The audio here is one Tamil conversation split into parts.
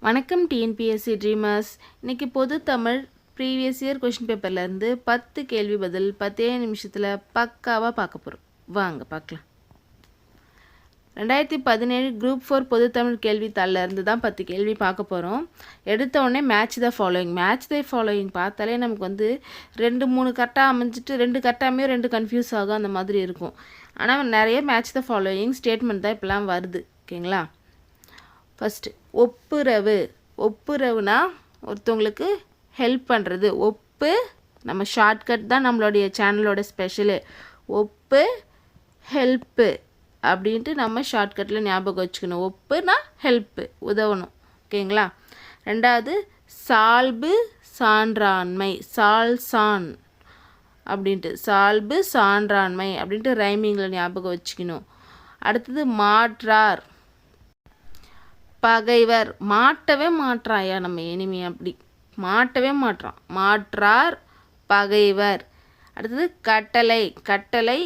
வணக்கம் டிஎன்பிஎஸ்சி ட்ரீமர்ஸ். இன்றைக்கி பொது தமிழ் ப்ரீவியஸ் இயர் கொஷின் பேப்பர்லேருந்து 10 கேள்வி பதில் 10 நிமிஷத்தில் பக்காவாக பார்க்க போகிறோம். வாங்க பார்க்கலாம். 2017 குரூப் 4 பொது தமிழ் கேள்வித்தாளிலேருந்து தான் 10 கேள்வி பார்க்க போகிறோம். எடுத்த உடனே மேட்ச் த ஃபாலோயிங் பார்த்தாலே நமக்கு வந்து 2-3 கரெக்டாக அமைஞ்சிட்டு 2 கரெக்டாமே 2 கன்ஃபியூஸ் ஆகும், அந்த மாதிரி இருக்கும். ஆனால் நிறைய மேட்ச் த ஃபாலோயிங் ஸ்டேட்மெண்ட் தான் இப்போலாம் வருது. ஓகேங்களா? ஃபஸ்ட்டு ஒப்புரவுனா ஒருத்தவங்களுக்கு ஹெல்ப் பண்ணுறது. நம்ம ஷார்ட்கட் தான் நம்மளுடைய சேனலோட ஸ்பெஷலு. ஹெல்ப்பு அப்படின்ட்டு நம்ம ஷார்ட்கட்டில் ஞாபகம் வச்சுக்கணும். ஒப்புனா ஹெல்ப்பு, உதவணும். ஓகேங்களா? ரெண்டாவது சான்றாண்மை, சான்றாண்மை அப்படின்ட்டு ரைமிங்கில் ஞாபகம் வச்சுக்கணும். அடுத்தது மாற்றார், பகைவர். மாட்டவே மாற்றாயா நம்ம எனிமி, அப்படி மாட்டவே மாற்றார், பகைவர். அடுத்தது கட்டளை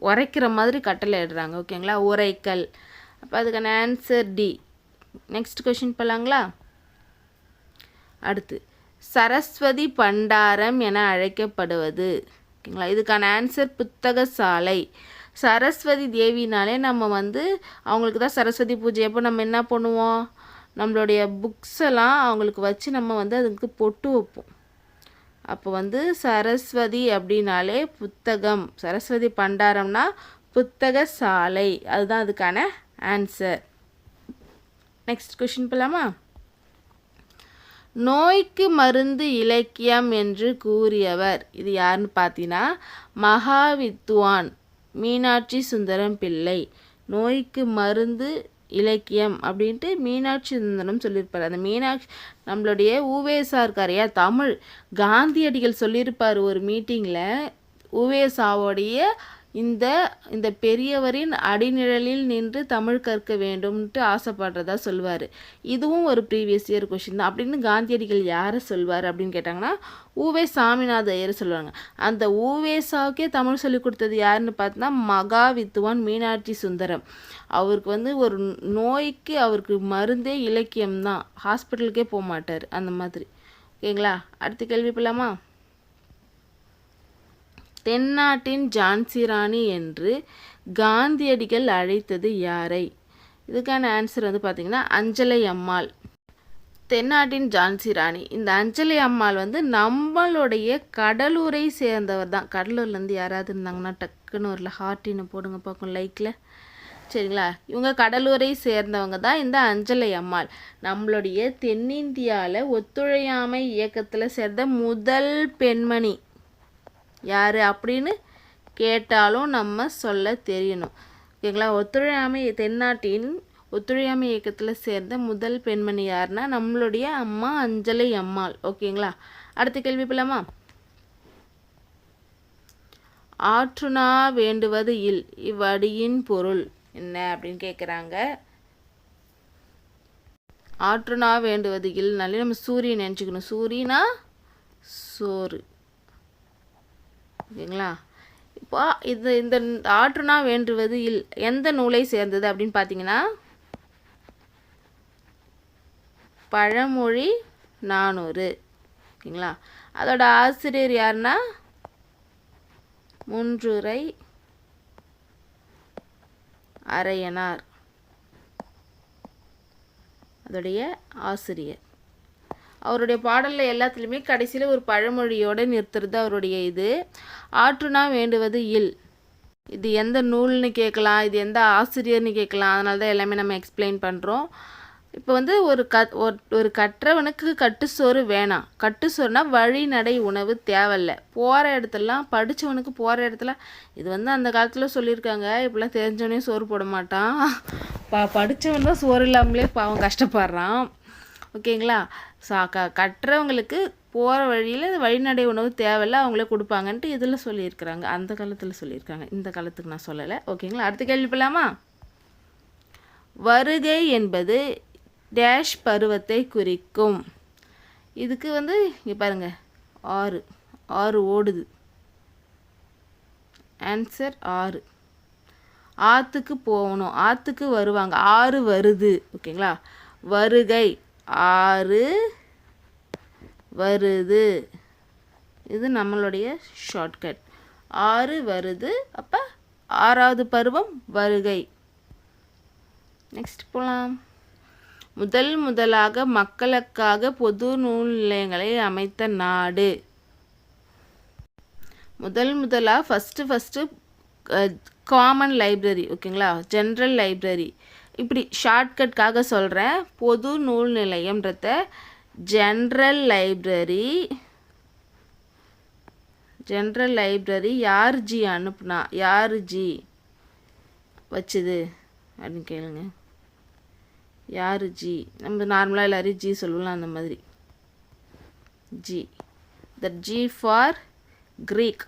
உரைக்கிற மாதிரி கட்டளை இடுறாங்க. ஓகேங்களா? உரைக்கல். அப்போ அதுக்கான ஆன்சர் டி. நெக்ஸ்ட் கொஷின் போகலாங்களா? அடுத்து சரஸ்வதி பண்டாரம் என அழைக்கப்படுவது. ஓகேங்களா? இதுக்கான ஆன்சர் புத்தக சாலை. சரஸ்வதி தேவினாலே நம்ம வந்து அவங்களுக்கு தான் சரஸ்வதி பூஜை. அப்போ நம்ம என்ன பண்ணுவோம், நம்மளுடைய புக்ஸ் எல்லாம் அவங்களுக்கு வச்சு நம்ம வந்து அதுக்கு பொட்டு வைப்போம். அப்போ வந்து சரஸ்வதி அப்படின்னாலே புத்தகம், சரஸ்வதி பண்டாரம்னா புத்தக சாலை, அதுதான் அதுக்கான ஆன்சர். நெக்ஸ்ட் கொஷின் போகலாமா? நோய்க்கு மருந்து இலக்கியம் என்று கூறியவர். இது யாருன்னு பார்த்தீங்கன்னா மகாவித்வான் மீனாட்சி சுந்தரம் பிள்ளை. நோய்க்கு மருந்து இலக்கியம் அப்படின்ட்டு மீனாட்சி சுந்தரம் சொல்லியிருப்பார். அந்த மீனாட்சி நம்மளுடைய உவேசா இருக்காரையா, தமிழ் காந்தியடிகள் சொல்லியிருப்பார் ஒரு மீட்டிங்கில். உவேசாவோடைய இந்த பெரியவரின் அடிநிழலில் நின்று தமிழ் கற்க வேண்டும்ன்ட்டு ஆசைப்படுறதா சொல்லுவார். இதுவும் ஒரு ப்ரீவியஸ் இயர் கொஷின் தான். அப்படின்னு காந்தியடிகள் யாரை சொல்வார் அப்படின்னு கேட்டாங்கன்னா உவே சாமிநாத ஐயர் சொல்லுவாங்க. அந்த உவேசாவுக்கே தமிழ் சொல்லி கொடுத்தது யாருன்னு பார்த்தோன்னா மகாவித்வான் மீனாட்சி சுந்தரம். அவருக்கு வந்து ஒரு நோய்க்கு அவருக்கு மருந்தே இலக்கியம் தான், ஹாஸ்பிட்டலுக்கே போக மாட்டார், அந்த மாதிரி. ஓகேங்களா? அடுத்த கேள்வி போகலாமா? தென்னாட்டின் ஜான்சி ராணி என்று காந்தியடிகள் அழைத்தது யாரை? இதுக்கான ஆன்சர் வந்து பார்த்திங்கன்னா அஞ்சலை அம்மாள். தென்னாட்டின் ஜான்சி ராணி, இந்த அஞ்சலை அம்மாள் வந்து நம்மளுடைய கடலூரை சேர்ந்தவர் தான். கடலூர்லேருந்து யாராவது இருந்தாங்கன்னா டக்குன்னு ஒரு ஹார்ட்டின்னு போடுங்க பார்க்கும் லைக்கில். சரிங்களா? இவங்க கடலூரை சேர்ந்தவங்க தான் இந்த அஞ்சலை அம்மாள். நம்மளுடைய தென்னிந்தியாவில் ஒத்துழையாமை இயக்கத்தில் சேர்ந்த முதல் பெண்மணி யார் அப்படின்னு கேட்டாலும் நம்ம சொல்ல தெரியணும். ஓகேங்களா? தென்னாட்டின் ஒத்துழையாமை இயக்கத்தில் சேர்ந்த முதல் பெண்மணி யாருன்னா நம்மளுடைய அம்மா அஞ்சலை அம்மாள். ஓகேங்களா? அடுத்த கேள்வி போகலாமா? ஆற்றுணா வேண்டுவது இல், இவ்வடியின் பொருள் என்ன அப்படின்னு கேட்குறாங்க. ஆற்றுணா வேண்டுவது இல்னாலே நம்ம சூரியன் நினச்சிக்கணும். சூரியனா சோறு. ஓகேங்களா? இப்போ இந்த ஆற்றுணா வேண்டுவது இல் எந்த நூலை சேர்ந்தது அப்படின்னு பார்த்தீங்கன்னா பழமொழி 400. ஓகேங்களா? அதோட ஆசிரியர் யாருன்னா முன்றுரை அரையனார், அதோடைய ஆசிரியர். அவருடைய பாடலில் எல்லாத்துலேயுமே கடைசியில் ஒரு பழமொழியோடு நிறுத்துறது அவருடைய இது. ஆற்றுணா வேண்டுவது இல், இது எந்த நூல்னு கேட்கலாம், இது எந்த ஆசிரியர்னு கேட்கலாம். அதனால தான் எல்லாமே நம்ம எக்ஸ்பிளைன் பண்ணுறோம். இப்போ வந்து ஒரு கற்றவனுக்கு கட்டுச்சோறு வேணாம். கட்டுச்சோறுனா வழிநடை உணவு தேவையில்ல. போகிற இடத்துலலாம் படித்தவனுக்கு போகிற இடத்துல இது வந்து அந்த காலத்தில் சொல்லியிருக்காங்க. இப்போலாம் தெரிஞ்சவனே சோறு போட மாட்டான். படித்தவன் தான் சோறு இல்லாமலே பாவம் கஷ்டப்படுறான். ஓகேங்களா? கட்டுறவங்களுக்கு போகிற வழியில் வழிநடை உணவு தேவையில்ல, அவங்களே கொடுப்பாங்கன்ட்டு இதில் சொல்லியிருக்கிறாங்க. அந்த காலத்தில் சொல்லியிருக்காங்க, இந்த காலத்துக்கு நான் சொல்லலை. ஓகேங்களா? அடுத்த கேள்வி போகலாமா? வருகை என்பது டேஷ் பருவத்தை குறிக்கும். இதுக்கு வந்து இங்கே பாருங்கள், ஆறு ஓடுது. ஆன்சர் 6. ஆற்றுக்கு போகணும், ஆற்றுக்கு வருவாங்க, ஆறு வருது. ஓகேங்களா? வருகை, ஆறு வருது. இது நம்மளுடைய ஷார்ட்கட். ஆறு வருது, அப்போ 6வது பருவம் வருகை. நெக்ஸ்ட் போகலாம். முதலாக மக்களுக்காக பொது நூல் நிலையங்களை அமைத்த நாடு. முதலாக ஃபஸ்ட்டு காமன் லைப்ரரி, ஓகேங்களா, ஜென்ரல் லைப்ரரி. இப்படி ஷார்ட்கட்காக சொல்கிறேன். பொது நூல் நிலையம்ன்றத ஜென்ரல் லைப்ரரி யார் ஜி அனுப்புனா, யார் ஜி வச்சுது அப்படின்னு கேளுங்க. யார் ஜி? நம்ம நார்மலாக எல்லாரையும் ஜி சொல்லுவோம்ல, அந்த மாதிரி G. That G for Greek.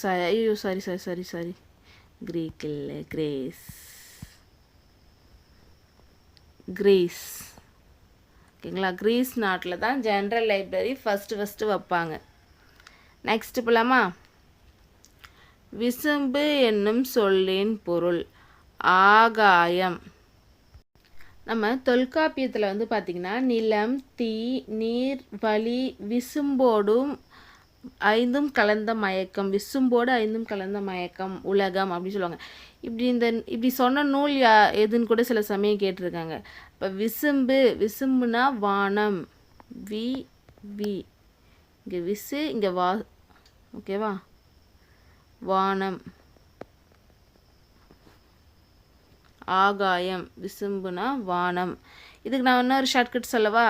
Sorry Greek இல்லை, கிரீஸ். ஓகேங்களா, கிரீஸ் நாட்டில் தான் ஜென்ரல் லைப்ரரி ஃபஸ்ட்டு வைப்பாங்க. நெக்ஸ்ட் போகலாமா. விசும்பு என்னும் சொல்லின் பொருள் ஆகாயம். நம்ம தொல்காப்பியத்தில் வந்து பார்த்திங்கன்னா நிலம், தீ, நீர், வழி, விசும்போடும் 5 கலந்த மயக்கம், விசும்போடு 5 கலந்த மயக்கம், உலகம் அப்படின்னு சொல்லுவாங்க. இப்படி சொன்ன நூல் எதுன்னு கூட சில சமயம் கேட்டிருக்காங்க. இப்போ விசும்புனா வானம், வி இங்கே விசு, இங்கே வா, ஓகேவா, வானம். ஆகாயம், விசும்புனா வானம். இதுக்கு நான் இன்னொரு ஷார்ட்கட் சொல்லவா.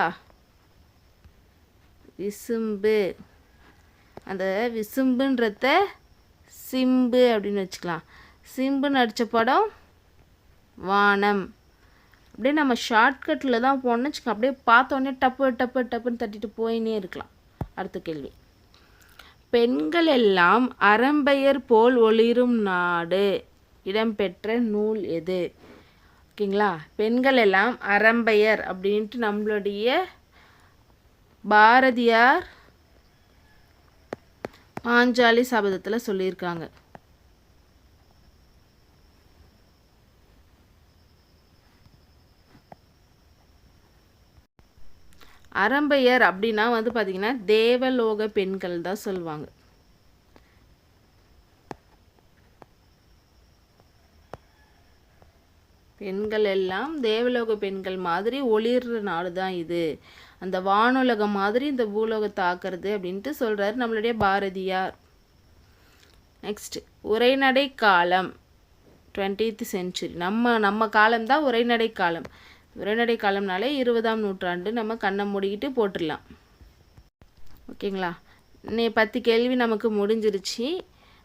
விசும்பு, அந்த விசும்புன்றத சிம்பு அப்படின்னு வச்சுக்கலாம். சிம்புன்னு அடித்த படம் வானம். அப்படியே நம்ம ஷார்ட்கட்டில் தான் போகணுன்னு வச்சுக்கோங்க. அப்படியே பார்த்தோன்னே டப்புன்னு தட்டிட்டு போயினே இருக்கலாம். அடுத்த கேள்வி. பெண்கள் எல்லாம் அறம்பெயர் போல் ஒளிரும் நாடு இடம்பெற்ற நூல் எது? ஓகேங்களா, பெண்கள் எல்லாம் அறம்பெயர் அப்படின்ட்டு நம்மளுடைய பாரதியார் பாஞ்சாலி சபதத்தில் சொல்லியிருக்காங்க. அறம்பெயர் அப்படின்னா வந்து பார்த்திங்கன்னா தேவலோக பெண்கள் தான் சொல்லுவாங்க. பெண்கள் எல்லாம் தேவலோக பெண்கள் மாதிரி ஒளிர்ற நாடு தான் இது, அந்த வானுலகம் மாதிரி இந்த பூலோகத்தை ஆக்கிறது அப்படின்ட்டு சொல்கிறார் நம்மளுடைய பாரதியார். நெக்ஸ்ட், உரைநடை காலம் 20th century. நம்ம காலம்தான் உரைநடை காலம். உரைநடை காலம்னாலே 20ஆம் நூற்றாண்டு நம்ம கண்ணை மூடிக்கிட்டு போட்டுடலாம். ஓகேங்களா, 10 கேள்வி நமக்கு முடிஞ்சிருச்சு.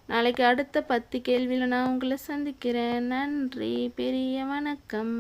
நாளைக்கு அடுத்த 10 கேள்வியில் நான் உங்களை சந்திக்கிறேன். நன்றி, பெரிய வணக்கம்.